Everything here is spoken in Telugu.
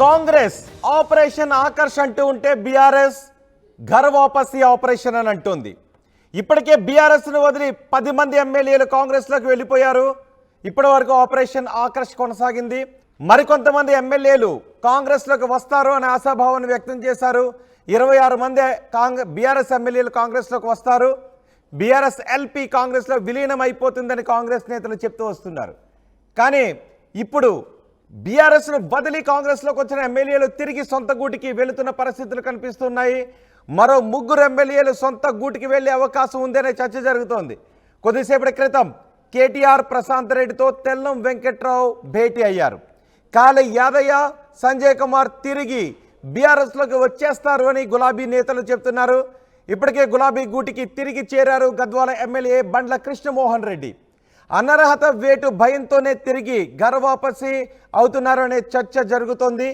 కాంగ్రెస్ ఆపరేషన్ ఆకర్ష్ అంటూ ఉంటే బీఆర్ఎస్ ఘర్ వాపసీ ఆపరేషన్ అని అంటుంది. ఇప్పటికే బీఆర్ఎస్ను వదిలి 10 మంది ఎమ్మెల్యేలు కాంగ్రెస్లోకి వెళ్ళిపోయారు. ఇప్పటి వరకు ఆపరేషన్ ఆకర్ష్ కొనసాగింది. మరికొంతమంది ఎమ్మెల్యేలు కాంగ్రెస్లోకి వస్తారు అనే ఆశాభావాన్ని వ్యక్తం చేశారు. 26 మంది బీఆర్ఎస్ ఎమ్మెల్యేలు కాంగ్రెస్లోకి వస్తారు. బీఆర్ఎస్ ఎల్పీ కాంగ్రెస్లో విలీనం అయిపోతుందని కాంగ్రెస్ నేతలు చెప్తూ వస్తున్నారు. కానీ ఇప్పుడు బీఆర్ఎస్ను బదిలీ కాంగ్రెస్లోకి వచ్చిన ఎమ్మెల్యేలు తిరిగి సొంత గూటికి వెళుతున్న పరిస్థితులు కనిపిస్తున్నాయి. మరో 3 ఎమ్మెల్యేలు సొంత గూటికి వెళ్లే అవకాశం ఉందనే చర్చ జరుగుతోంది. కొద్దిసేపటి క్రితం కేటీఆర్ ప్రశాంత్ రెడ్డితో తెల్లం వెంకట్రావు భేటీ అయ్యారు. కాళీ యాదయ్య, సంజయ్ కుమార్ తిరిగి బీఆర్ఎస్లోకి వచ్చేస్తారు అని గులాబీ నేతలు చెప్తున్నారు. ఇప్పటికే గులాబీ గూటికి తిరిగి చేరారు గద్వాల ఎమ్మెల్యే బండ్ల కృష్ణమోహన్ రెడ్డి. అనర్హత వేటు భయంతోనే తిరిగి ఘర్ వాపసీ అవుతున్నారు అనే చర్చ జరుగుతోంది.